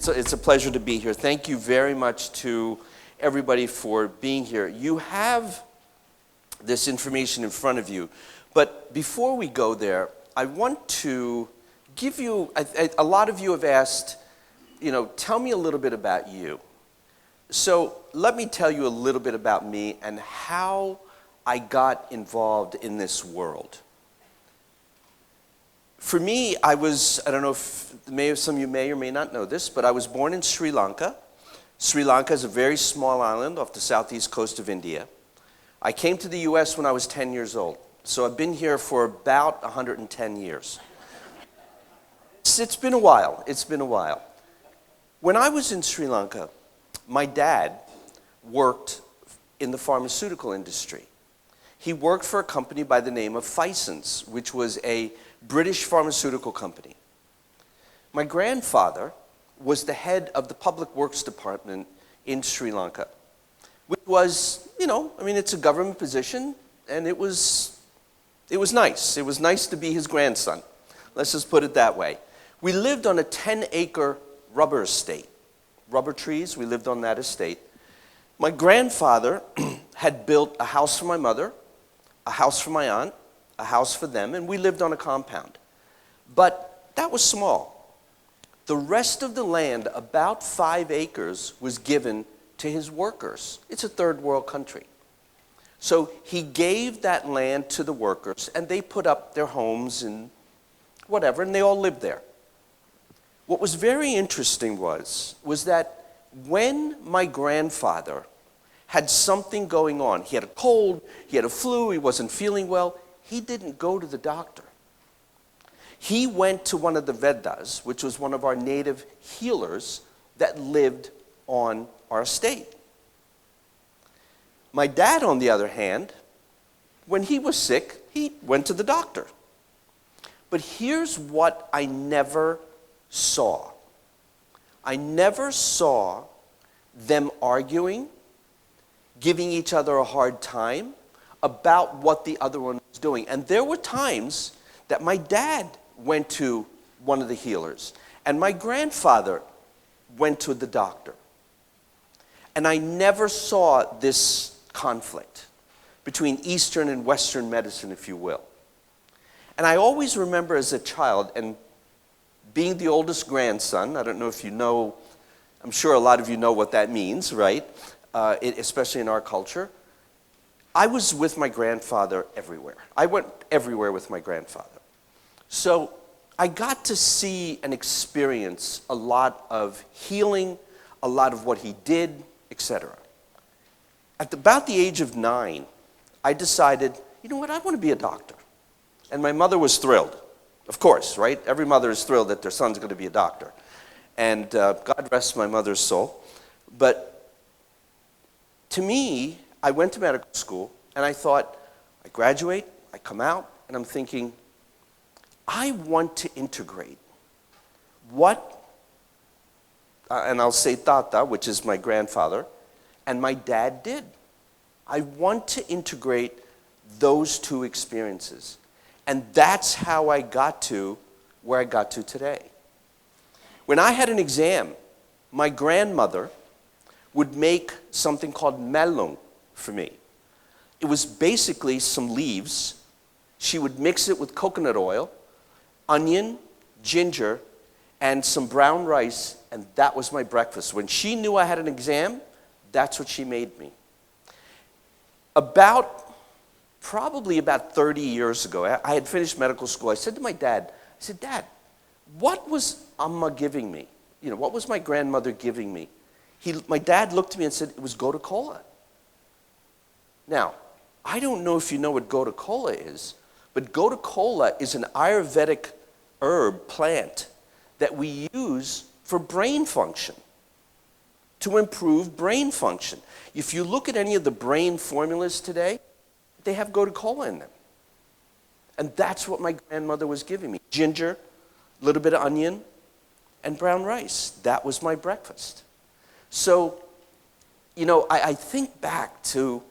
It's a pleasure to be here. Thank you very much to everybody for being here. You have this information in front of you, but before we go there, I want to give you, a lot of you have asked, tell me a little bit about you. So let me tell you a little bit about me and how I got involved in this world. For me, I don't know if some of you may or may not know this, but I was born in Sri Lanka. Sri Lanka is a very small island off the southeast coast of India. I came to the U.S. when I was 10 years old, so I've been here for about 110 years. It's been a while. When I was in Sri Lanka, my dad worked in the pharmaceutical industry. He worked for a company by the name of Phison's, which was a British pharmaceutical company. My grandfather was the head of the public works department in Sri Lanka, which was, it's a government position, and it was nice. It was nice to be his grandson. Let's just put it that way. We lived on a 10-acre rubber estate. Rubber trees, we lived on that estate. My grandfather had built a house for my mother, a house for my aunt, a house for them, and we lived on a compound. But that was small. The rest of the land, about 5 acres, was given to his workers. It's a third world country. So he gave that land to the workers, and they put up their homes and whatever, and they all lived there. What was very interesting was that when my grandfather had something going on, he had a cold, he had a flu, he wasn't feeling well, he didn't go to the doctor. He went to one of the Vedas, which was one of our native healers that lived on our estate. My dad, on the other hand, when he was sick, he went to the doctor. But here's what I never saw. I never saw them arguing, giving each other a hard time about what the other one was doing. And there were times that my dad went to one of the healers, and my grandfather went to the doctor. And I never saw this conflict between Eastern and Western medicine, if you will. And I always remember as a child, and being the oldest grandson, I don't know if you know, I'm sure a lot of you know what that means, right? Especially in our culture. I was with my grandfather everywhere. I went everywhere with my grandfather. So I got to see and experience a lot of healing, a lot of what he did, etc. At about the age of 9, I decided, you know what, I want to be a doctor. And my mother was thrilled, of course, right? Every mother is thrilled that their son's going to be a doctor. And God rest my mother's soul. But to me, I went to medical school, and I thought, I graduate, I come out, and I'm thinking, I want to integrate what, and I'll say Tata, which is my grandfather, and my dad did. I want to integrate those two experiences. And that's how I got to where I got to today. When I had an exam, my grandmother would make something called melung for me. It was basically some leaves. She would mix it with coconut oil, onion, ginger, and some brown rice, and that was my breakfast. When she knew I had an exam, that's what she made me. Probably about 30 years ago, I had finished medical school. I said to my dad, Dad, what was Amma giving me? What was my grandmother giving me? My dad looked at me and said, it was gotu kola. Now, I don't know if you know what gotu kola is, but gotu kola is an Ayurvedic herb plant that we use for brain function, to improve brain function. If you look at any of the brain formulas today, they have gotu kola in them. And that's what my grandmother was giving me. Ginger, a little bit of onion, and brown rice. That was my breakfast. So, I think back to,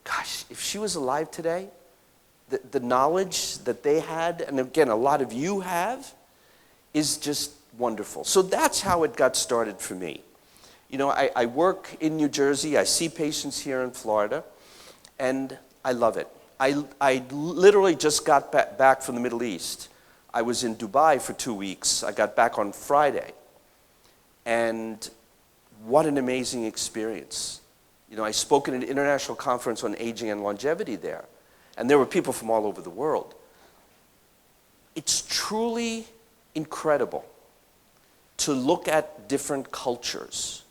gosh, if she was alive today, the knowledge that they had, and again, a lot of you have, is just wonderful. So that's how it got started for me. You know, I work in New Jersey. I see patients here in Florida, and I love it. I literally just got back from the Middle East. I was in Dubai for 2 weeks. I got back on Friday. And what an amazing experience. You know, I spoke at an international conference on aging and longevity there. And there were people from all over the world. It's truly incredible to look at different cultures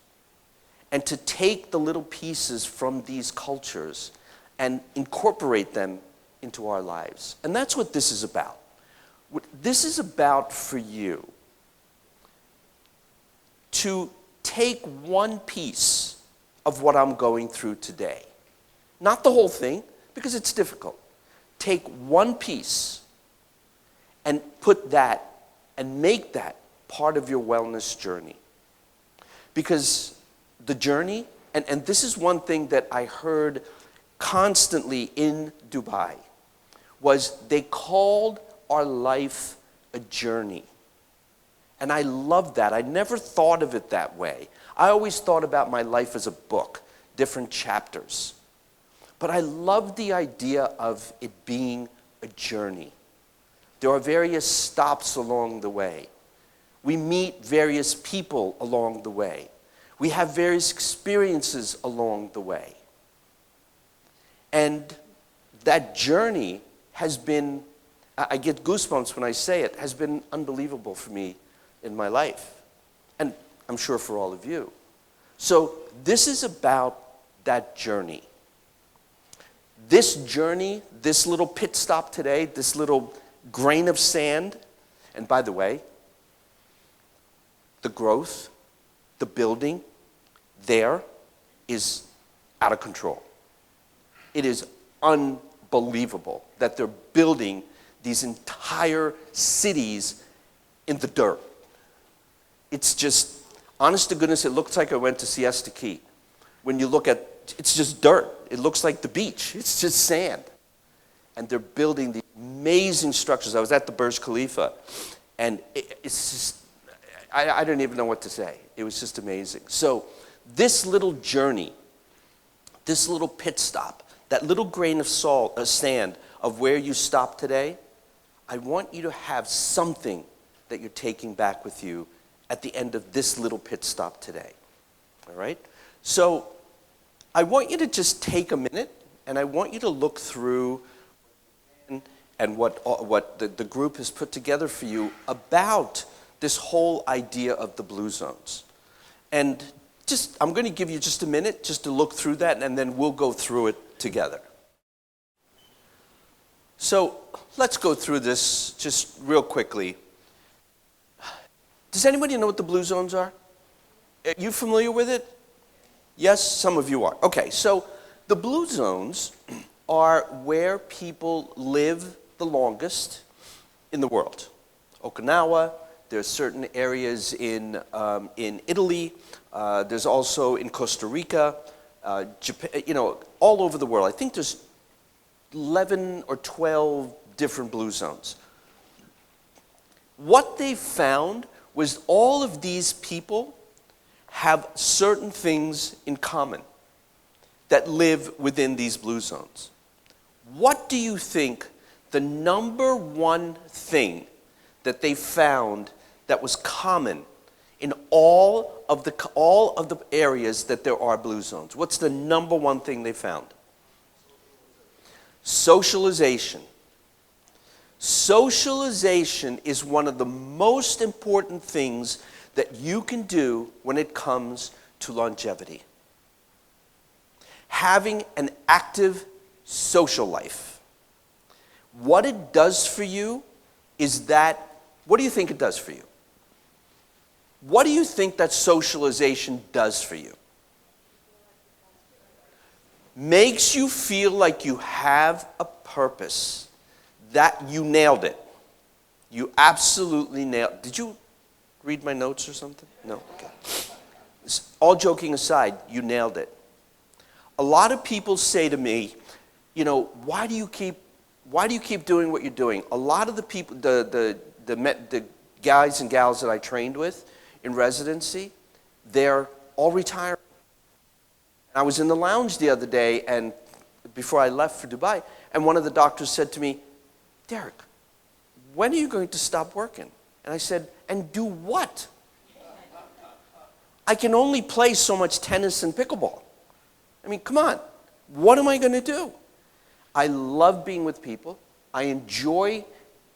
and to take the little pieces from these cultures and incorporate them into our lives. And that's what this is about. What this is about for you, to take one piece of what I'm going through today. Not the whole thing, because it's difficult. Take one piece and put that and make that part of your wellness journey. Because the journey, and this is one thing that I heard constantly in Dubai, was they called our life a journey. And I love that. I never thought of it that way. I always thought about my life as a book, different chapters. But I love the idea of it being a journey. There are various stops along the way. We meet various people along the way. We have various experiences along the way. And that journey has been, I get goosebumps when I say it, has been unbelievable for me in my life. And I'm sure for all of you. So this is about that journey. This journey, this little pit stop today, this little grain of sand, and by the way, the growth, the building there is out of control. It is unbelievable that they're building these entire cities in the dirt. It's just, honest to goodness, it looks like I went to Siesta Key. When you look at, it's just dirt. It looks like the beach. It's just sand. And they're building these amazing structures. I was at the Burj Khalifa, and it's just, I don't even know what to say. It was just amazing. So this little journey, this little pit stop, that little grain of sand of where you stop today, I want you to have something that you're taking back with you at the end of this little pit stop today. All right? So I want you to just take a minute, and I want you to look through and what the group has put together for you about this whole idea of the blue zones. And just, I'm going to give you just a minute just to look through that, and then we'll go through it together. So let's go through this just real quickly. Does anybody know what the blue zones are? Are you familiar with it? Yes, some of you are. Okay, so the blue zones are where people live the longest in the world. Okinawa, there's certain areas in Italy, there's also in Costa Rica, Japan, you know, all over the world. I think there's 11 or 12 different blue zones. What they found was all of these people have certain things in common that live within these blue zones. What do you think the number one thing that they found that was common in all of the areas that there are blue zones? What's the number one thing they found? Socialization. Socialization is one of the most important things that you can do when it comes to longevity. Having an active social life. What it does for you is that, what do you think it does for you? What do you think that socialization does for you? Makes you feel like you have a purpose. That you nailed it. You absolutely nailed it. Did you read my notes or something? No? Okay. All joking aside, you nailed it. A lot of people say to me, you know, why do you keep doing what you're doing? A lot of the people, the guys and gals that I trained with in residency, they're all retiring. I was in the lounge the other day, and before I left for Dubai, and one of the doctors said to me, Derrick, when are you going to stop working? And I said, and do what? I can only play so much tennis and pickleball. I mean, come on. What am I going to do? I love being with people. I enjoy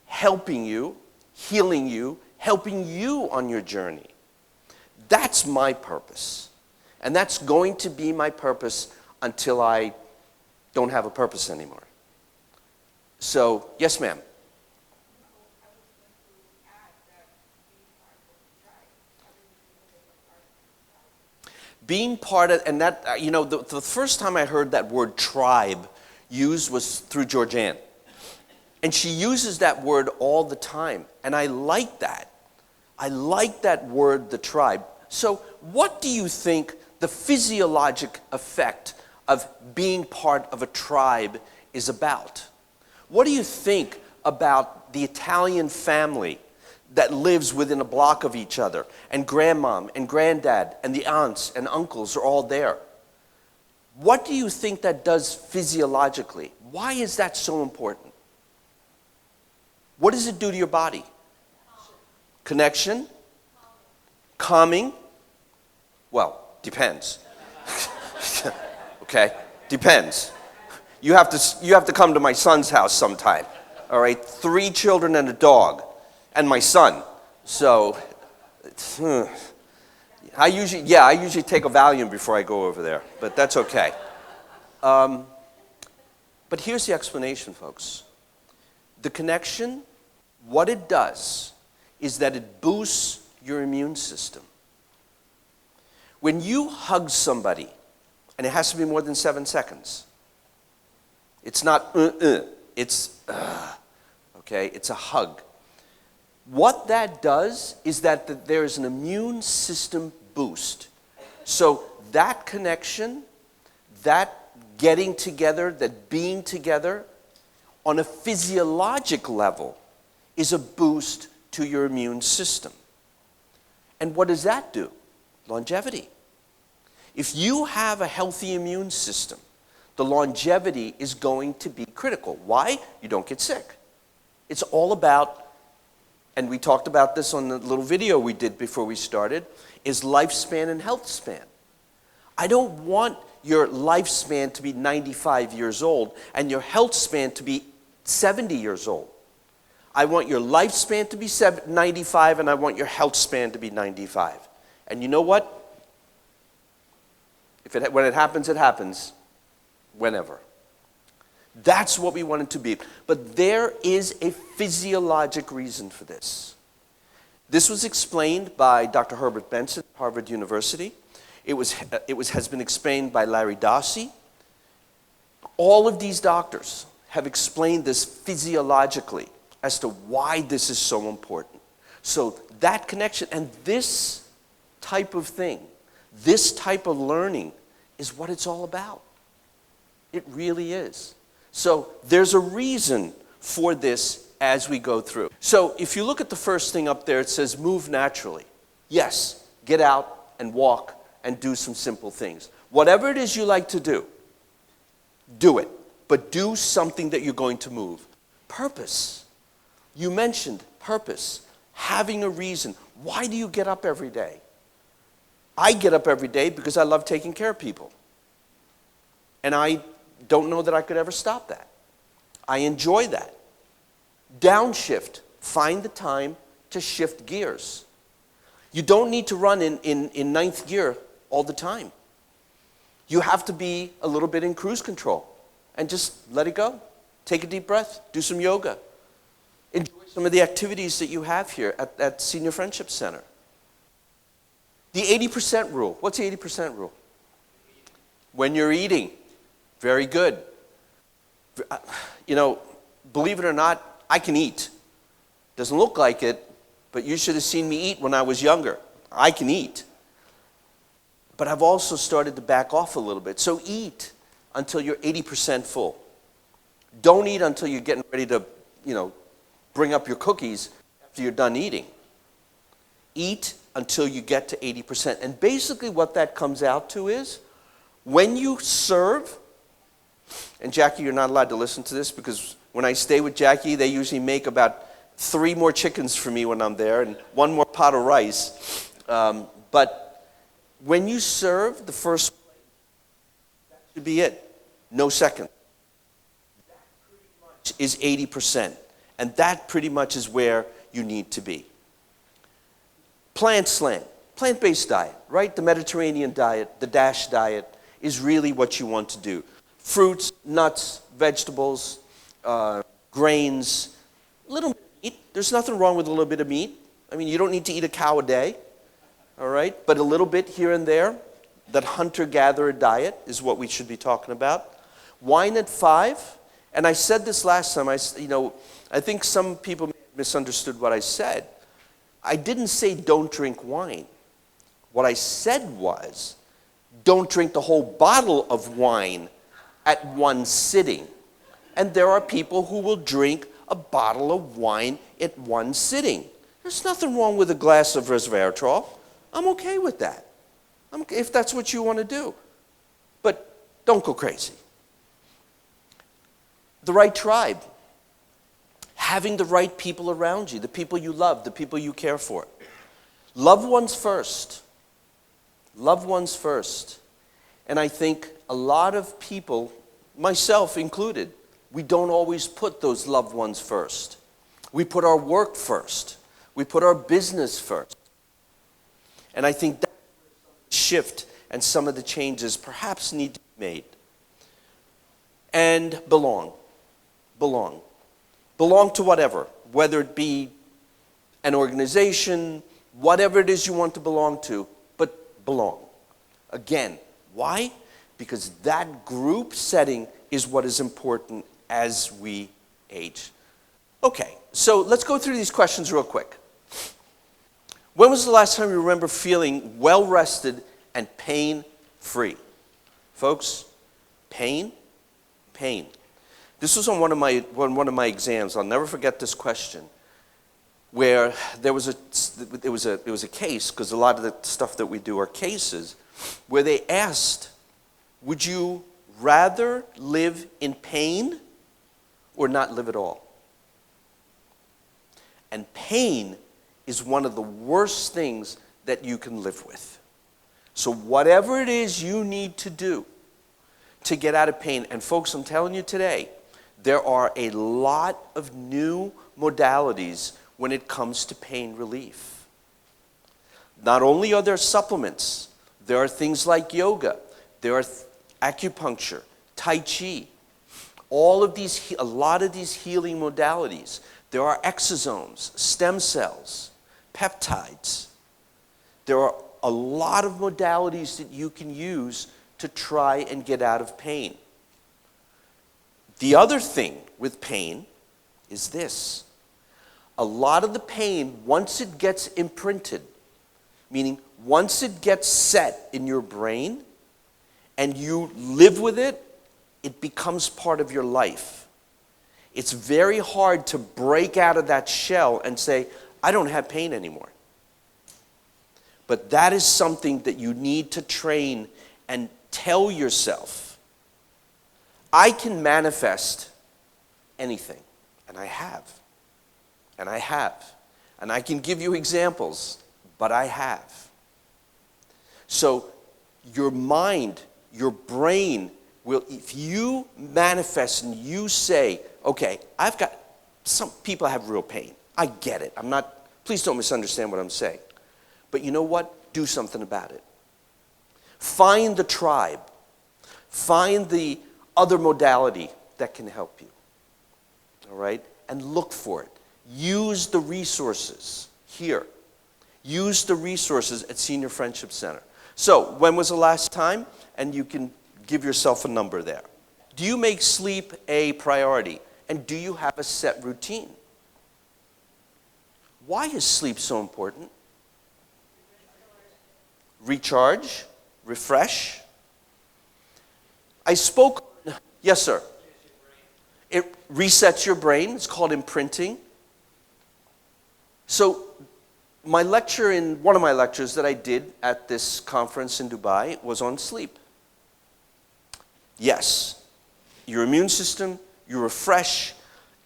helping you, healing you, helping you on your journey. That's my purpose. And that's going to be my purpose until I don't have a purpose anymore. So, yes, ma'am. Being part of, and that, the first time I heard that word tribe used was through Georgianne. And she uses that word all the time. And I like that. I like that word, the tribe. So what do you think the physiologic effect of being part of a tribe is about? What do you think about the Italian family that lives within a block of each other, and grandmom and granddad and the aunts and uncles are all there? What do you think that does physiologically? Why is that so important? What does it do to your body? Connection? Calming? Well, depends. Okay? Depends. You have to come to my son's house sometime. All right? 3 children and a dog. And my son. So, I usually take a Valium before I go over there. But that's okay. But here's the explanation, folks. The connection, what it does is that it boosts your immune system. When you hug somebody, and it has to be more than 7 seconds, it's not it's okay, it's a hug. What that does is that there is an immune system boost. So that connection, that getting together, that being together on a physiologic level is a boost to your immune system. And what does that do? Longevity. If you have a healthy immune system, the longevity is going to be critical. Why? You don't get sick. It's all about, and we talked about this on the little video we did before we started, is lifespan and health span. I don't want your lifespan to be 95 years old and your health span to be 70 years old. I want your lifespan to be 95 and I want your health span to be 95. And you know what? When it happens whenever. That's what we want it to be. But there is a physiologic reason for this. This was explained by Dr. Herbert Benson at Harvard University. It has been explained by Larry Dossey. All of these doctors have explained this physiologically as to why this is so important. So that connection and this type of thing, this type of learning is what it's all about. It really is. So there's a reason for this as we go through. So if you look at the first thing up there, it says move naturally. Yes, get out and walk and do some simple things. Whatever it is you like to do it. But do something that you're going to move. Purpose. You mentioned purpose. Having a reason. Why do you get up every day? I get up every day because I love taking care of people. And I don't know that I could ever stop that. I enjoy that. Downshift. Find the time to shift gears. You don't need to run in ninth gear all the time. You have to be a little bit in cruise control and just let it go. Take a deep breath. Do some yoga. Enjoy some of the activities that you have here at Senior Friendship Center. The 80% rule. What's the 80% rule? When you're eating. Very good. You know, believe it or not, I can eat. Doesn't look like it, but you should have seen me eat when I was younger. I can eat. But I've also started to back off a little bit. So eat until you're 80% full. Don't eat until you're getting ready to, bring up your cookies after you're done eating. Eat until you get to 80%. And basically what that comes out to is, when you serve, and Jackie, you're not allowed to listen to this because when I stay with Jackie, they usually make about 3 more chickens for me when I'm there and 1 more pot of rice. But when you serve the first plate, that should be it. No second. That pretty much is 80%. And that pretty much is where you need to be. Plant slang, plant-based diet, right? The Mediterranean diet, the DASH diet is really what you want to do. Fruits, nuts, vegetables, grains, a little bit of meat. There's nothing wrong with a little bit of meat. I mean, you don't need to eat a cow a day, all right? But a little bit here and there. That hunter-gatherer diet is what we should be talking about. Wine at 5. And I said this last time. I think some people misunderstood what I said. I didn't say don't drink wine. What I said was don't drink the whole bottle of wine at one sitting. And there are people who will drink a bottle of wine at one sitting. There's nothing wrong with a glass of resveratrol. I'm okay with that. If that's what you want to do. But don't go crazy. The right tribe. Having the right people around you, the people you love, the people you care for. Loved ones first. Loved ones first. And I think a lot of people, myself included, we don't always put those loved ones first. We put our work first. We put our business first. And I think that shift and some of the changes perhaps need to be made. And belong. Belong. Belong to whatever, whether it be an organization, whatever it is you want to belong to, but belong. Again, why? Because that group setting is what is important as we age. Okay, so let's go through these questions real quick. When was the last time you remember feeling well-rested and pain-free? Folks, pain. This was on one of my exams. I'll never forget this question, where it was a case, because a lot of the stuff that we do are cases, where they asked, would you rather live in pain or not live at all? And pain is one of the worst things that you can live with. So whatever it is you need to do to get out of pain, and folks, I'm telling you today, there are a lot of new modalities when it comes to pain relief. Not only are there supplements, there are things like yoga, there are acupuncture, tai chi, a lot of these healing modalities. There are exosomes, stem cells, peptides. There are a lot of modalities that you can use to try and get out of pain. The other thing with pain is this. A lot of the pain, once it gets imprinted, meaning once it gets set in your brain and you live with it, it becomes part of your life. It's very hard to break out of that shell and say, I don't have pain anymore. But that is something that you need to train and tell yourself, I can manifest anything. And I have. And I have. And I can give you examples, but I have. So your mind, your brain will, if you manifest and you say, okay, some people have real pain. I get it. Please don't misunderstand what I'm saying. But you know what? Do something about it. Find the tribe. Find the other modality that can help you. All right? And look for it. Use the resources here. Use the resources at Senior Friendship Center. So, when was the last time? And you can give yourself a number there. Do you make sleep a priority? And do you have a set routine? Why is sleep so important? Recharge, refresh. I spoke. Yes, sir. It resets your brain. It's called imprinting. So One of my lectures that I did at this conference in Dubai was on sleep. Yes, your immune system, you refresh,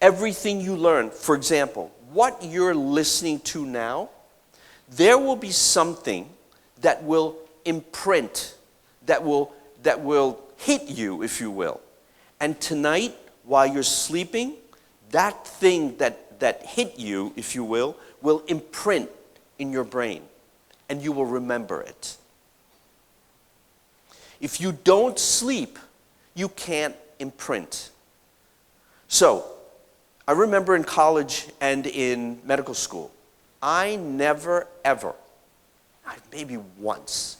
everything you learn. For example, what you're listening to now, there will be something that will imprint, that will hit you, if you will. And tonight, while you're sleeping, that thing that hit you, if you will imprint in your brain, and you will remember it. If you don't sleep, you can't imprint. So, I remember in college and in medical school, I never ever, maybe once,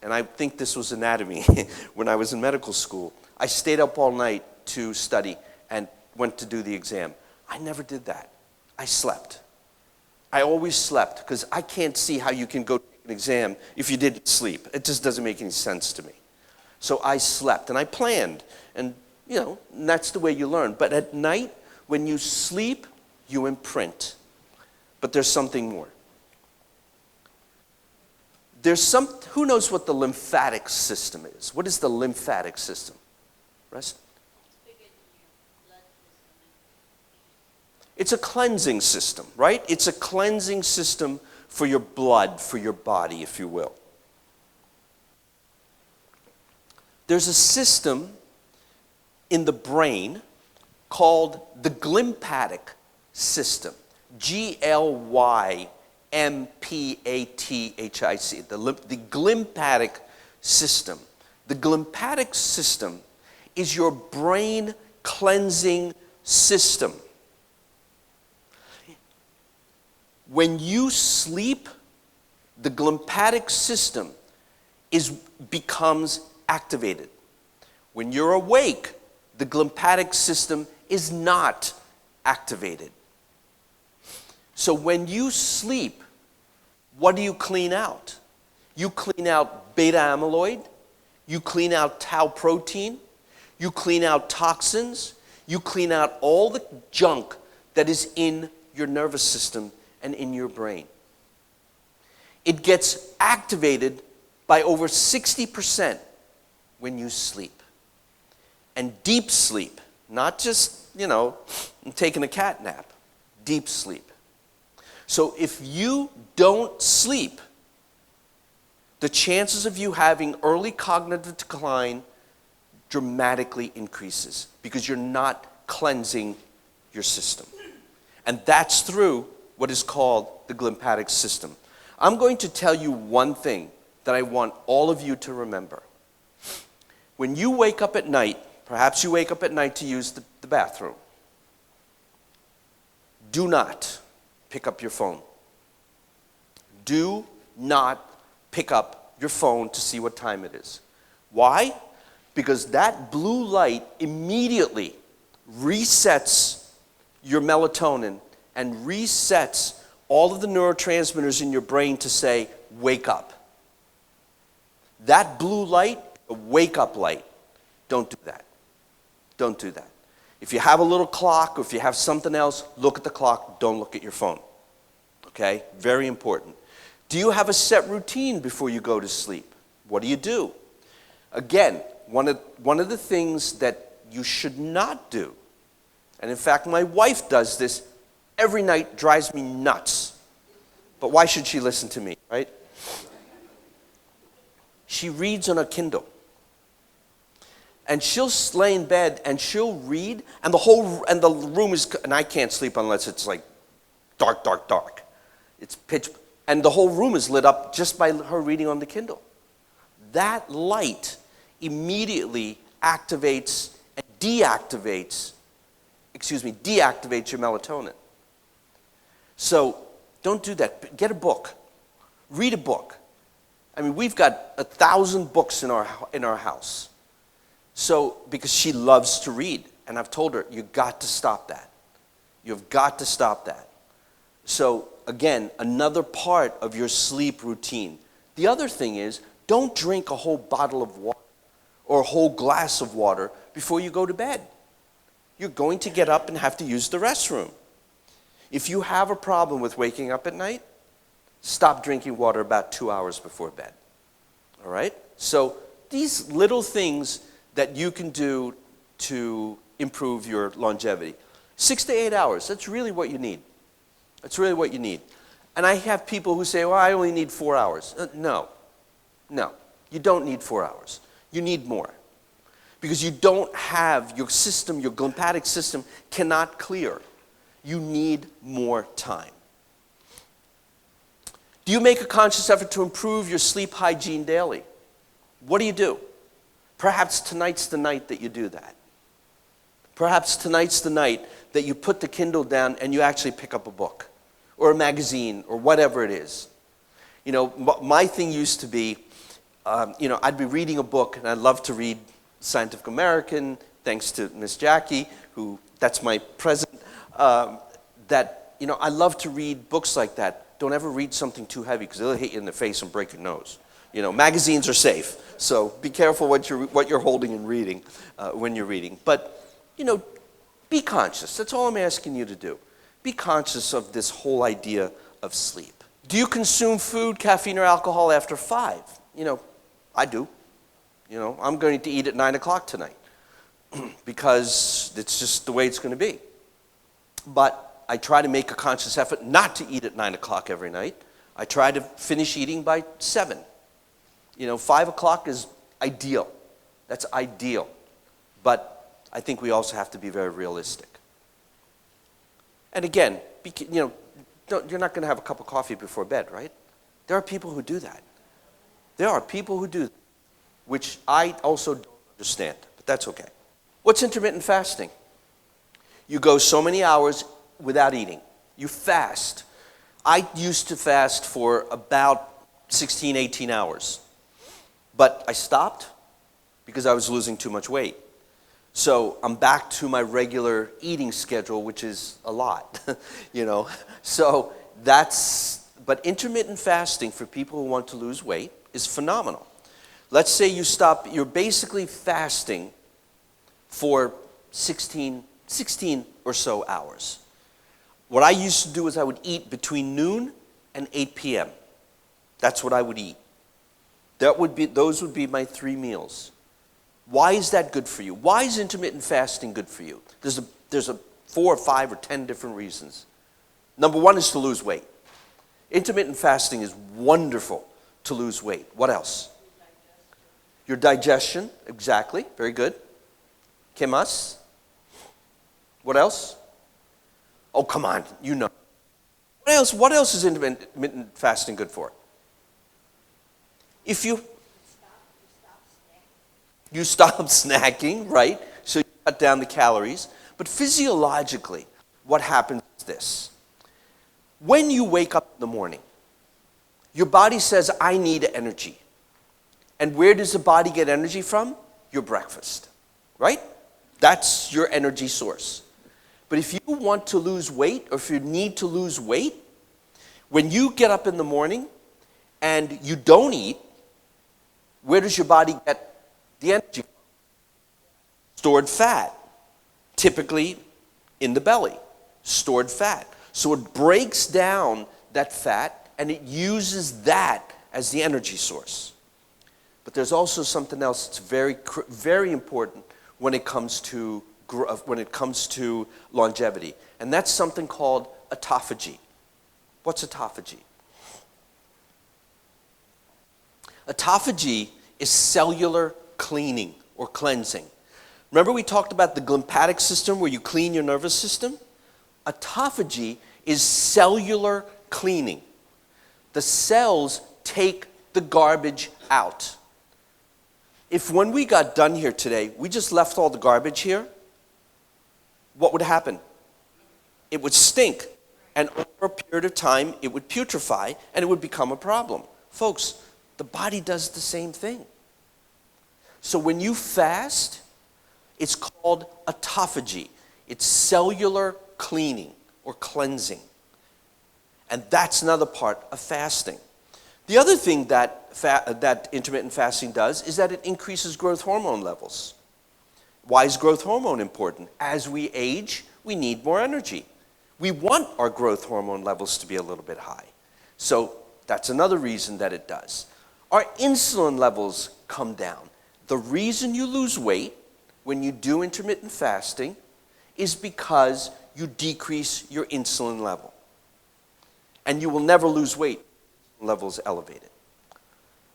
and I think this was anatomy when I was in medical school, I stayed up all night to study and went to do the exam. I never did that. I slept. I always slept because I can't see how you can go take an exam if you didn't sleep. It just doesn't make any sense to me. So I slept and I planned, and and that's the way you learn. But at night, when you sleep, you imprint. But there's something more. Who knows what the lymphatic system is? What is the lymphatic system? Rest? It's a cleansing system, right? It's a cleansing system for your blood, for your body, if you will. There's a system in the brain called the glymphatic system. G-L-Y-M-P-A-T-H-I-C. The glymphatic system. The glymphatic system is your brain cleansing system. When you sleep, the glymphatic system becomes activated. When you're awake, the glymphatic system is not activated. So when you sleep, what do you clean out? You clean out beta amyloid, you clean out tau protein, you clean out toxins, you clean out all the junk that is in your nervous system and in your brain. It gets activated by over 60% when you sleep. And deep sleep, not just, taking a cat nap, deep sleep. So if you don't sleep, the chances of you having early cognitive decline dramatically increases because you're not cleansing your system. And that's through what is called the glymphatic system. I'm going to tell you one thing that I want all of you to remember. When you wake up at night, perhaps you wake up at night to use the bathroom, do not pick up your phone. Do not pick up your phone to see what time it is. Why? Because that blue light immediately resets your melatonin and resets all of the neurotransmitters in your brain to say, wake up. That blue light, a wake-up light. Don't do that. Don't do that. If you have a little clock or if you have something else, look at the clock. Don't look at your phone. Okay? Very important. Do you have a set routine before you go to sleep? What do you do? Again, one of the things that you should not do, and in fact my wife does this every night, drives me nuts. But why should she listen to me, right? She reads on a Kindle. And she'll lay in bed and she'll read, and the room is, and I can't sleep unless it's like dark, dark, dark. It's pitch, and the whole room is lit up just by her reading on the Kindle. That light immediately activates and deactivates your melatonin. So don't do that. Get a book. Read a book. I mean, we've got 1,000 books in our house. So, because she loves to read, and I've told her, you've got to stop that. You've got to stop that. So, again, another part of your sleep routine. The other thing is, don't drink a whole bottle of water or a whole glass of water before you go to bed. You're going to get up and have to use the restroom. If you have a problem with waking up at night, stop drinking water about 2 hours before bed. All right? So these little things that you can do to improve your longevity. 6 to 8 hours, that's really what you need. That's really what you need. And I have people who say, well, I only need 4 hours. No, you don't need 4 hours. You need more. Because you don't have, your system, your glymphatic system cannot clear. You need more time. Do you make a conscious effort to improve your sleep hygiene daily? What do you do? Perhaps tonight's the night that you do that. Perhaps tonight's the night that you put the Kindle down and you actually pick up a book or a magazine or whatever it is. You know, my thing used to be, I'd be reading a book, and I love to read Scientific American, thanks to Miss Jackie, that's my present, I love to read books like that. Don't ever read something too heavy because it'll hit you in the face and break your nose. You know, magazines are safe, so be careful what you're holding and reading when you're reading. But, be conscious. That's all I'm asking you to do. Be conscious of this whole idea of sleep. Do you consume food, caffeine, or alcohol after 5? I do. I'm going to eat at 9 o'clock tonight because it's just the way it's going to be. But I try to make a conscious effort not to eat at 9 o'clock every night. I try to finish eating by 7. 5 o'clock is ideal. That's ideal. But I think we also have to be very realistic. And again, you're not going to have a cup of coffee before bed, right? There are people who do that. There are people who do that, which I also don't understand, but that's okay. What's intermittent fasting? You go so many hours without eating. You fast. I used to fast for about 16, 18 hours. But I stopped because I was losing too much weight. So I'm back to my regular eating schedule, which is a lot, So but intermittent fasting for people who want to lose weight is phenomenal. Let's say you stop, you're basically fasting for 16 or so hours. What I used to do is I would eat between noon and 8 p.m. That's what I would eat. Those would be my 3 meals. Why is that good for you? Why is intermittent fasting good for you? There's 4 or 5 or 10 different reasons. Number 1 is to lose weight. Intermittent fasting is wonderful to lose weight. What else? Your digestion, exactly. Very good. ¿Qué más? What else? Oh, come on, What else is intermittent fasting good for? If you stop snacking, right? So you cut down the calories. But physiologically, what happens is this. When you wake up in the morning, your body says, I need energy. And where does the body get energy from? Your breakfast, right? That's your energy source. But if you want to lose weight, or if you need to lose weight, when you get up in the morning and you don't eat, where does your body get the energy from? Stored fat, typically in the belly, stored fat. So it breaks down that fat and it uses that as the energy source. But there's also something else that's very, very important when it comes to longevity, and that's something called autophagy. What's autophagy? Autophagy is cellular cleaning or cleansing. Remember we talked about the glymphatic system where you clean your nervous system? Autophagy is cellular cleaning. The cells take the garbage out. If when we got done here today, we just left all the garbage here, what would happen? It would stink. And over a period of time, it would putrefy and it would become a problem. Folks, the body does the same thing. So when you fast, it's called autophagy. It's cellular cleaning or cleansing. And that's another part of fasting. The other thing that intermittent fasting does is that it increases growth hormone levels. Why is growth hormone important? As we age, we need more energy. We want our growth hormone levels to be a little bit high. So that's another reason that it does. Our insulin levels come down. The reason you lose weight when you do intermittent fasting is because you decrease your insulin level. And you will never lose weight if levels elevated.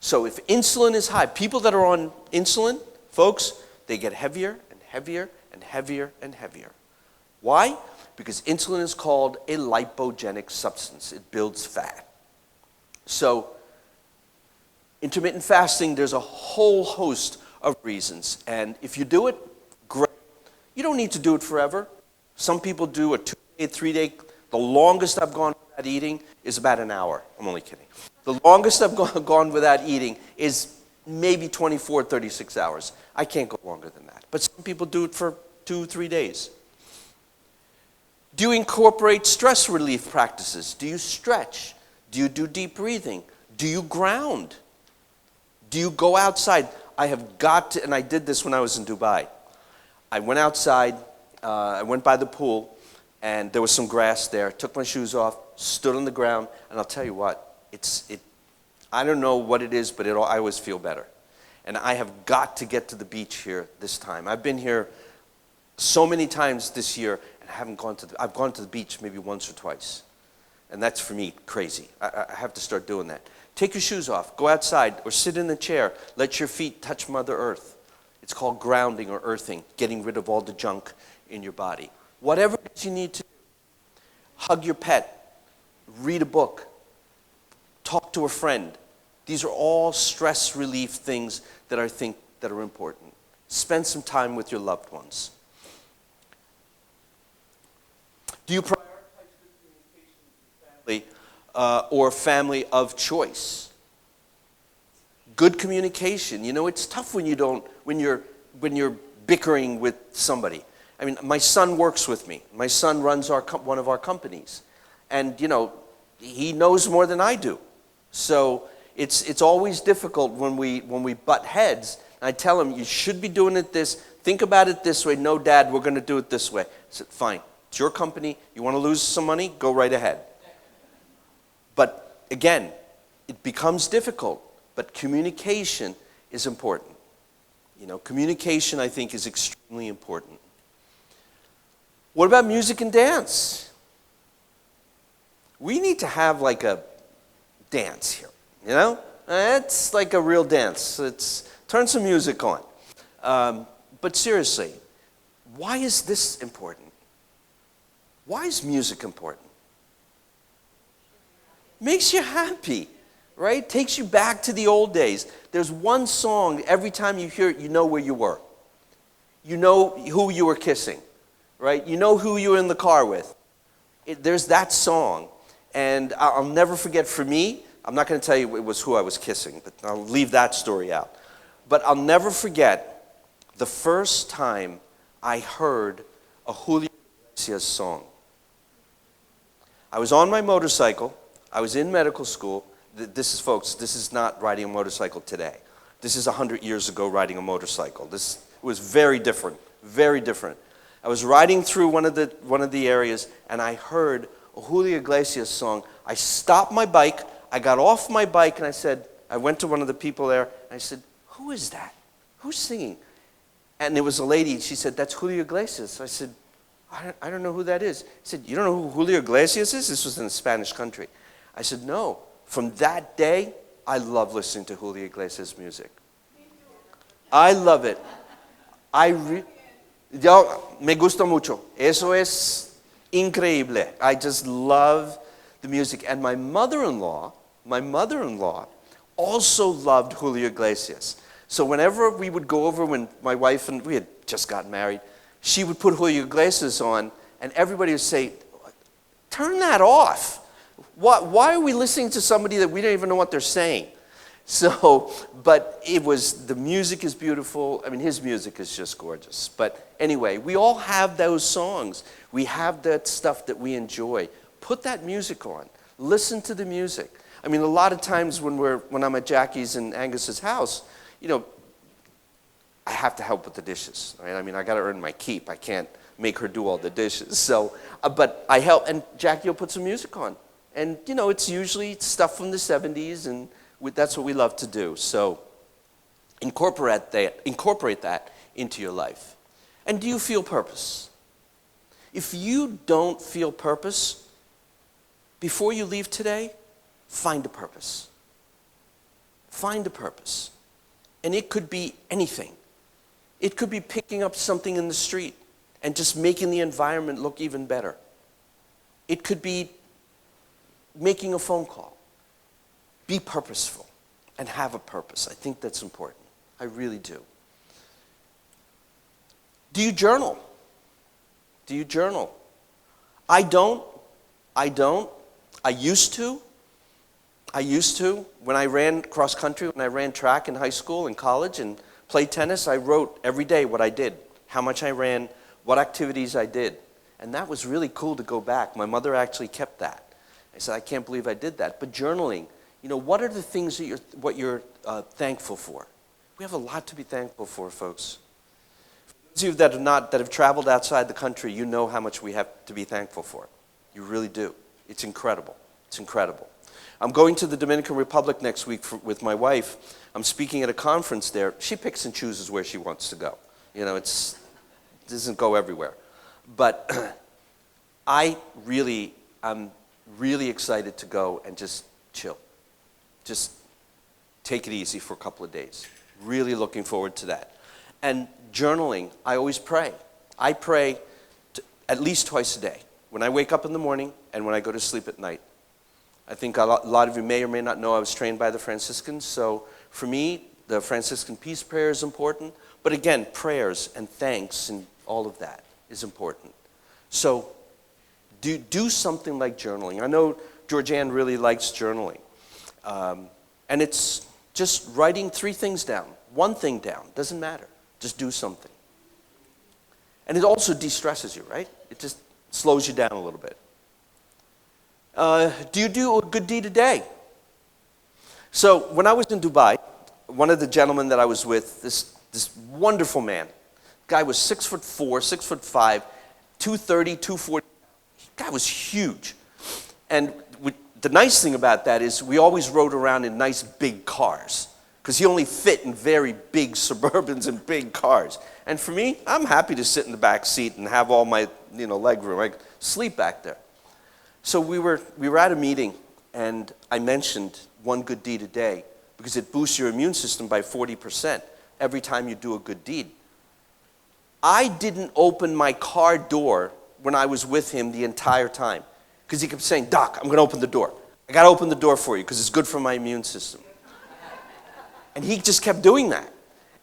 So if insulin is high, people that are on insulin, folks, they get heavier and heavier and heavier and heavier. Why? Because insulin is called a lipogenic substance. It builds fat. So intermittent fasting, there's a whole host of reasons. And if you do it, great. You don't need to do it forever. Some people do a 2-day, 3-day. The longest I've gone without eating is about an hour. I'm only kidding. The longest I've gone without eating is maybe 24, 36 hours. I can't go longer than that. But some people do it for 2-3 days. Do you incorporate stress relief practices? Do you stretch? Do you do deep breathing? Do you ground? Do you go outside? I have got to, and I did this when I was in Dubai. I went outside, I went by the pool, and there was some grass there. Took my shoes off, stood on the ground, and I'll tell you what, I don't know what it is, but I always feel better. And I have got to get to the beach here this time. I've been here so many times this year, and I've gone to the beach maybe once or twice. And that's, for me, crazy. I have to start doing that. Take your shoes off, go outside, or sit in the chair. Let your feet touch Mother Earth. It's called grounding or earthing, getting rid of all the junk in your body. Whatever it is you need to do. Hug your pet. Read a book. Talk to a friend. These are all stress relief things that I think that are important. Spend some time with your loved ones. Do you prioritize good communication with your family or family of choice? Good communication. You know, it's tough when you're bickering with somebody. I mean, my son works with me. My son runs one of our companies. And, you know, he knows more than I do. So it's always difficult when we butt heads. I tell him, you should be doing it this. Think about it this way. No, Dad, we're going to do it this way. I said, fine. It's your company. You want to lose some money? Go right ahead. But again, it becomes difficult. But communication is important. You know, communication, I think, is extremely important. What about music and dance? We need to have like a dance here, you know? It's like a real dance. Turn some music on. But seriously, why is this important? Why is music important? Makes you happy, right? Takes you back to the old days. There's one song, every time you hear it, you know where you were. You know who you were kissing, right? You know who you were in the car with. There's that song. And I'll never forget, for me, I'm not going to tell you it was who I was kissing, but I'll leave that story out. But I'll never forget the first time I heard a Julio Iglesias song. I was on my motorcycle. I was in medical school. This is, folks, this is not riding a motorcycle today. This is 100 years ago riding a motorcycle. This was very different, very different. I was riding through one of the areas, and I heard a Julio Iglesias song. I stopped my bike. I got off my bike, and I went to one of the people there, and I said, who is that? Who's singing? And there was a lady, she said, that's Julio Iglesias. I said, I don't know who that is. He said, you don't know who Julio Iglesias is? This was in a Spanish country. I said, no. From that day, I love listening to Julio Iglesias music. I love it. Me gusta mucho. Eso es increíble. I just love the music. And my mother-in-law also loved Julio Iglesias. So whenever we would go over, when my wife and we had just gotten married, she would put Julio Iglesias on, and everybody would say, turn that off. Why are we listening to somebody that we don't even know what they're saying? So, but the music is beautiful. I mean, his music is just gorgeous. But anyway, we all have those songs. We have that stuff that we enjoy. Put that music on. Listen to the music. I mean, a lot of times when I'm at Jackie's and Angus's house, you know, I have to help with the dishes, right? I mean, I got to earn my keep. I can't make her do all the dishes. So, but I help, and Jackie will put some music on. And, you know, it's usually stuff from the 70s, and that's what we love to do. So incorporate that into your life. And do you feel purpose? If you don't feel purpose, before you leave today, find a purpose. Find a purpose. And it could be anything. It could be picking up something in the street and just making the environment look even better. It could be making a phone call. Be purposeful and have a purpose. I think that's important. I really do. Do you journal? Do you journal? I don't. I used to. When I ran cross country, when I ran track in high school and college and played tennis, I wrote every day what I did, how much I ran, what activities I did. And that was really cool to go back. My mother actually kept that. I said, I can't believe I did that. But journaling, you know, what are the things that you're thankful for? We have a lot to be thankful for, folks. For those of you that have traveled outside the country, you know how much we have to be thankful for. You really do. It's incredible. It's incredible. I'm going to the Dominican Republic next week with my wife. I'm speaking at a conference there. She picks and chooses where she wants to go. You know, it doesn't go everywhere. But I'm really excited to go and just chill. Just take it easy for a couple of days. Really looking forward to that. And journaling, I always pray. I pray at least twice a day. When I wake up in the morning and when I go to sleep at night. I think a lot of you may or may not know I was trained by the Franciscans. So for me, the Franciscan peace prayer is important. But again, prayers and thanks and all of that is important. So do something like journaling. I know Georgianne really likes journaling. And it's just writing 3 things down. 1 thing down. Doesn't matter. Just do something. And it also de-stresses you, right? It just slows you down a little bit. Do you do a good deed a day? So when I was in Dubai, one of the gentlemen that I was with, this wonderful man, guy was 6'4", 6'5", 230, 240. The guy was huge. And the nice thing about that is we always rode around in nice big cars because he only fit in very big Suburbans and big cars. And for me, I'm happy to sit in the back seat and have all my leg room. I sleep back there. So we were at a meeting, and I mentioned 1 good deed a day because it boosts your immune system by 40% every time you do a good deed. I didn't open my car door when I was with him the entire time because he kept saying, Doc, I'm going to open the door. I got to open the door for you because it's good for my immune system. And he just kept doing that.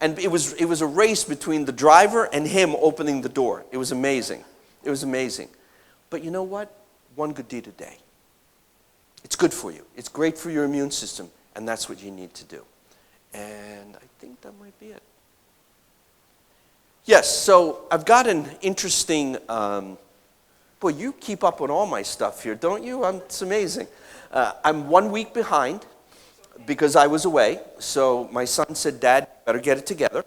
And it was a race between the driver and him opening the door. It was amazing. It was amazing. But you know what? 1 good deed a day. It's good for you. It's great for your immune system, and that's what you need to do. And I think that might be it. Yes, so I've got an interesting, boy, you keep up on all my stuff here, don't you? It's amazing. I'm 1 week behind because I was away. So my son said, Dad, you better get it together.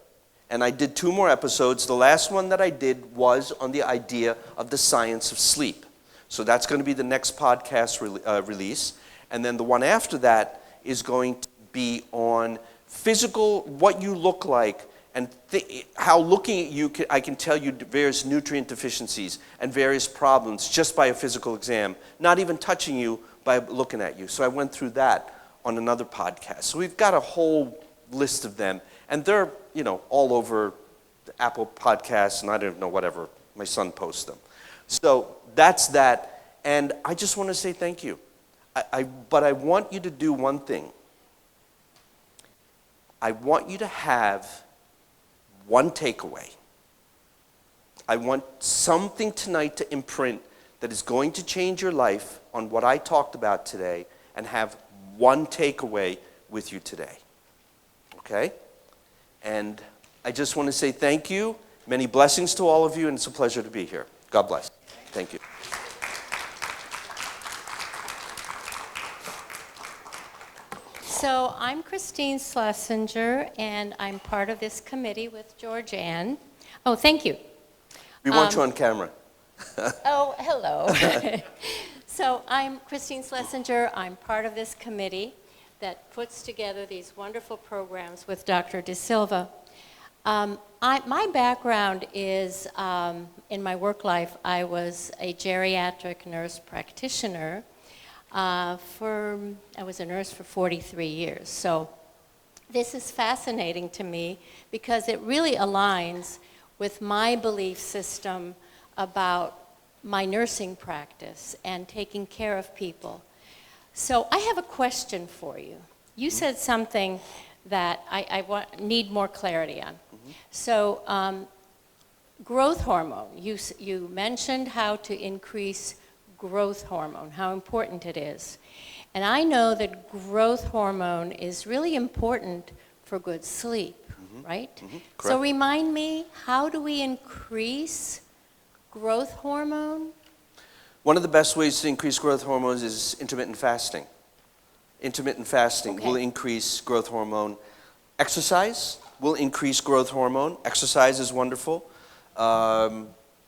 And I did 2 more episodes. The last one that I did was on the idea of the science of sleep. So that's going to be the next podcast release. And then the one after that is going to be on physical, what you look like, and how looking at you, I can tell you various nutrient deficiencies and various problems just by a physical exam, not even touching you by looking at you. So I went through that on another podcast. So we've got a whole list of them. And they're, all over the Apple Podcasts, and I don't know, whatever. My son posts them. So that's that, and I just want to say thank you. But I want you to do one thing. I want you to have 1 takeaway. I want something tonight to imprint that is going to change your life on what I talked about today, and have 1 takeaway with you today. Okay? And I just want to say thank you. Many blessings to all of you, and it's a pleasure to be here. God bless. Thank you. So I'm Christine Schlesinger, and I'm part of this committee with Georgianne. Oh, thank you. We want you on camera. Oh, hello. So I'm Christine Schlesinger. I'm part of this committee that puts together these wonderful programs with Dr. DeSilva. My background is, in my work life, I was a geriatric nurse practitioner. I was a nurse for 43 years. So this is fascinating to me because it really aligns with my belief system about my nursing practice and taking care of people. So I have a question for you. You said something that I need more clarity on. So growth hormone, you mentioned how to increase growth hormone, how important it is. And I know that growth hormone is really important for good sleep, right? So remind me, how do we increase growth hormone? One of the best ways to increase growth hormones is intermittent fasting. Intermittent fasting will increase growth hormone. Exercise will increase growth hormone. Exercise is wonderful.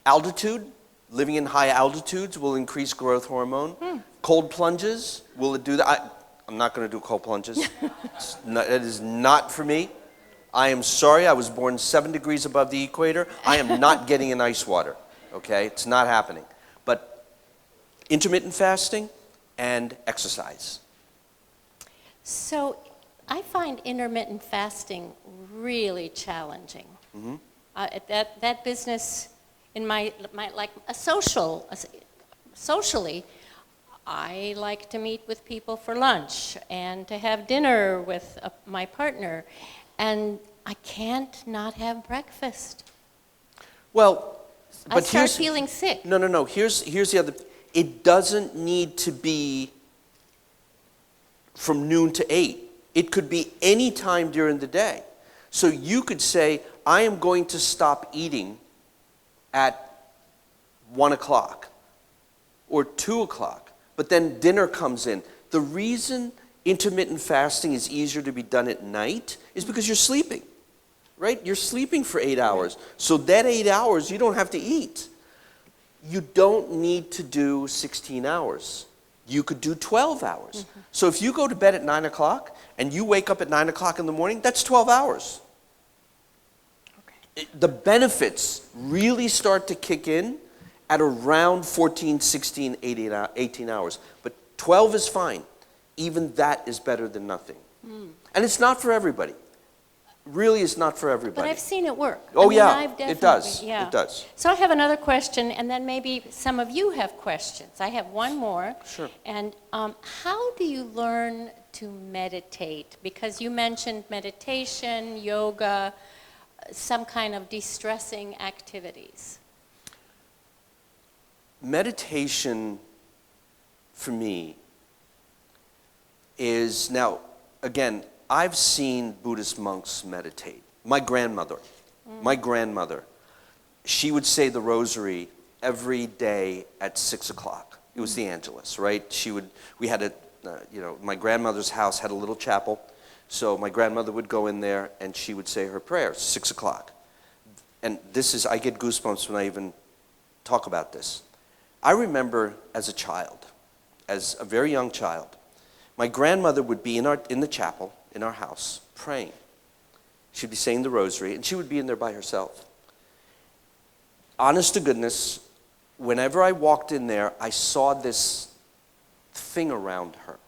Altitude, living in high altitudes will increase growth hormone. Cold plunges, will it do that? I'm not going to do cold plunges. It is not for me. I am sorry, I was born 7 degrees above the equator. I am not getting in ice water, okay? It's not happening. But intermittent fasting and exercise. So I find intermittent fasting really challenging. That business, in my like socially, I like to meet with people for lunch and to have dinner with my partner, and I can't not have breakfast. Well, but I start feeling sick. No. Here's the other. It doesn't need to be from noon to 8. It could be any time during the day. So you could say, I am going to stop eating at 1 o'clock or 2 o'clock, but then dinner comes in. The reason intermittent fasting is easier to be done at night is because you're sleeping, right? You're sleeping for 8 hours. So that 8 hours, you don't have to eat. You don't need to do 16 hours. You could do 12 hours. So if you go to bed at 9 o'clock and you wake up at 9 o'clock in the morning, that's 12 hours. The benefits really start to kick in at around 14, 16, 18 hours. But 12 is fine. Even that is better than nothing. And it's not for everybody. Really, it's not for everybody. But I've seen it work. Oh, I mean, yeah, I've it does. Yeah. It does. So I have another question, and then maybe some of you have questions. I have one more. Sure. And how do you learn to meditate? Because you mentioned meditation, yoga, some kind of de-stressing activities. Meditation, for me, is now, again, I've seen Buddhist monks meditate. My grandmother, she would say the rosary every day at 6 o'clock. It was the Angelus, right? My grandmother's house had a little chapel, so my grandmother would go in there and she would say her prayers, 6 o'clock. And I get goosebumps when I even talk about this. I remember as a child, as a very young child, my grandmother would be in the chapel, in our house, praying. She'd be saying the rosary, and she would be in there by herself. Honest to goodness, whenever I walked in there, I saw this thing around her.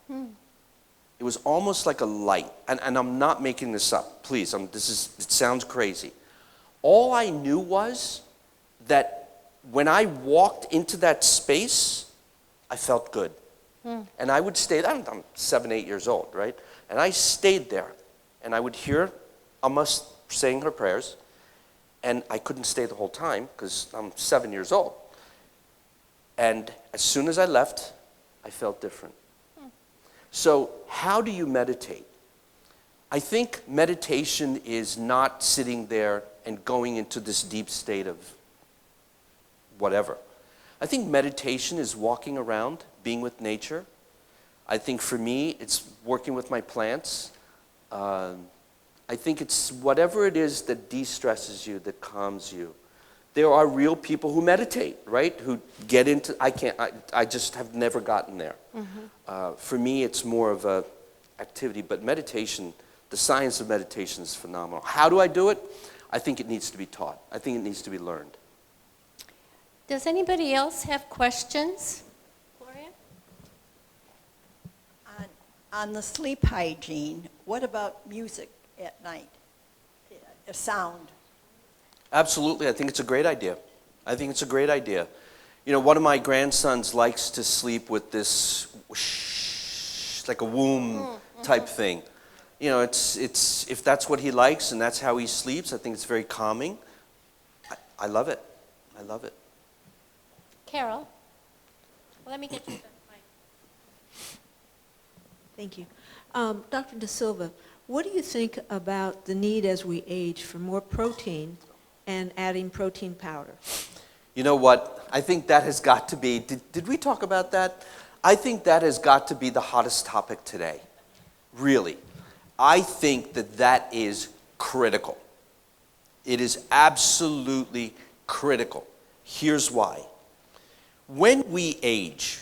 It was almost like a light, and I'm not making this up. Please, it sounds crazy. All I knew was that when I walked into that space, I felt good. And I would stay, I'm 7, 8 years old, right? And I stayed there, and I would hear Amma saying her prayers, and I couldn't stay the whole time because I'm 7 years old. And as soon as I left, I felt different. So how do you meditate? I think meditation is not sitting there and going into this deep state of whatever. I think meditation is walking around, being with nature. I think for me, it's working with my plants. I think it's whatever it is that de-stresses you, that calms you. There are real people who meditate, right? Who get into, I just have never gotten there. For me, it's more of a activity, but meditation, the science of meditation is phenomenal. How do I do it? I think it needs to be taught. I think it needs to be learned. Does anybody else have questions? Gloria? On the sleep hygiene, what about music at night? Sound? Absolutely, I think it's a great idea. I think it's a great idea. You know, one of my grandsons likes to sleep with this whoosh, like a womb type thing. You know, it's if that's what he likes and that's how he sleeps, I think it's very calming. I love it. I love it. Carol? Well, let me get you the mic. Thank you. Dr. DeSilva, what do you think about the need as we age for more protein and adding protein powder? You know what? I think that has got to be, did we talk about that? I think that has got to be the hottest topic today. Really. I think that that is critical. It is absolutely critical. Here's why. When we age,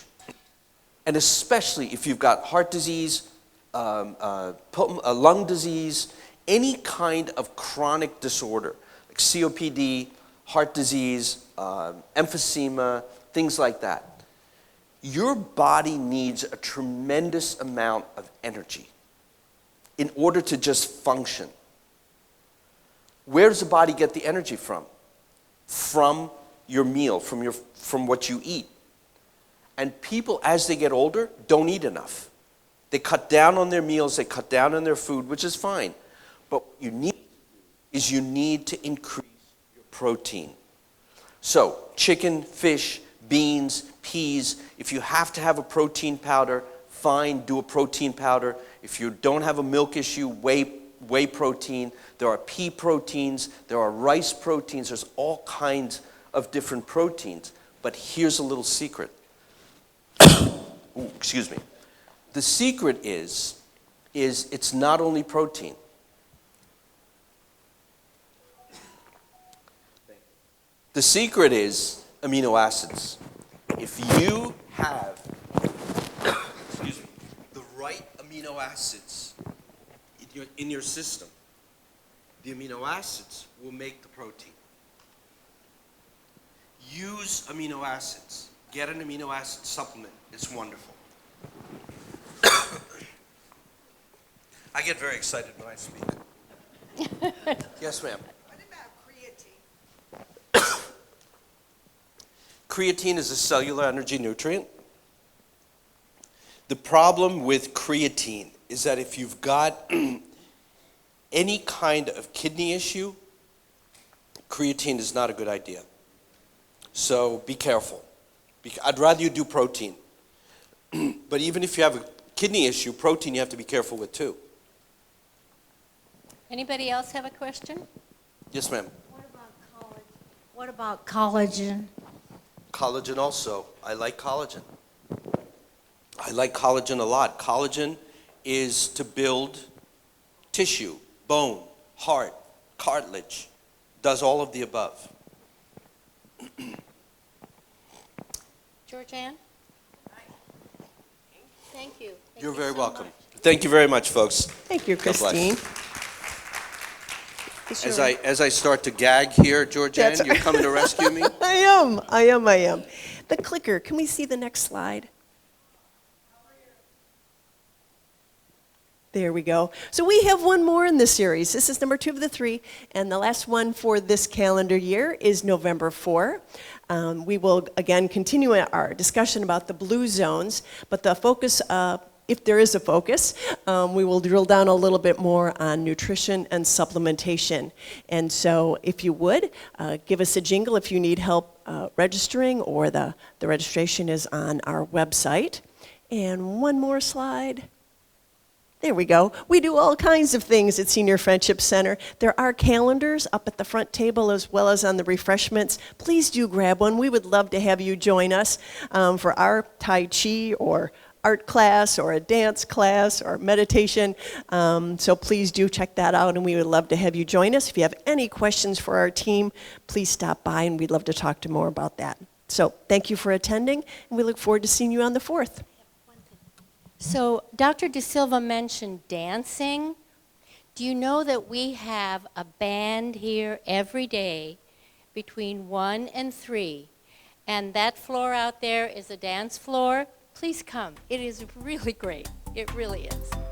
and especially if you've got heart disease, lung disease, any kind of chronic disorder, like COPD, heart disease, emphysema, things like that, your body needs a tremendous amount of energy in order to just function. Where does the body get the energy from? From your meal, from what you eat. And people, as they get older, don't eat enough. They cut down on their meals, they cut down on their food, which is fine. But what you need to increase your protein. So, chicken, fish, beans, peas. If you have to have a protein powder, fine, do a protein powder. If you don't have a milk issue, whey protein. There are pea proteins, there are rice proteins, there's all kinds of different proteins. But here's a little secret. Ooh, excuse me. The secret is it's not only protein. The secret is amino acids. If you have excuse me, the right amino acids in your system, the amino acids will make the protein. Use amino acids. Get an amino acid supplement. It's wonderful. I get very excited when I speak. Yes, ma'am. What about creatine? Creatine is a cellular energy nutrient. The problem with creatine is that if you've got any kind of kidney issue, creatine is not a good idea. So be careful. I'd rather you do protein. But even if you have a kidney issue, protein you have to be careful with too. Anybody else have a question? Yes, ma'am. What about collagen? Collagen also. I like collagen. I like collagen a lot. Collagen is to build tissue, bone, heart, cartilage. Does all of the above. Georgianne? Thank you. Thank You're you very so welcome. much. Thank you very much, folks. Thank you, God bless. Christine. As I start to gag here, Georgianne, That's you're coming to rescue me? I am. The clicker, can we see the next slide? There we go. So we have one more in this series. This is number 2 of the 3, and the last one for this calendar year is November 4. We will, again, continue our discussion about the blue zones, but the focus, if there is a focus, we will drill down a little bit more on nutrition and supplementation. And so if you would, give us a jingle if you need help registering, or the registration is on our website. And one more slide. There we go. We do all kinds of things at Senior Friendship Center. There are calendars up at the front table as well as on the refreshments. Please do grab one. We would love to have you join us for our Tai Chi or art class or a dance class or meditation. So please do check that out, and we would love to have you join us. If you have any questions for our team, please stop by, and we'd love to talk to more about that. So thank you for attending, and we look forward to seeing you on the 4th. So Dr. DeSilva mentioned dancing. Do you know that we have a band here every day between 1 and 3? And that floor out there is a dance floor. Please come. It is really great. It really is.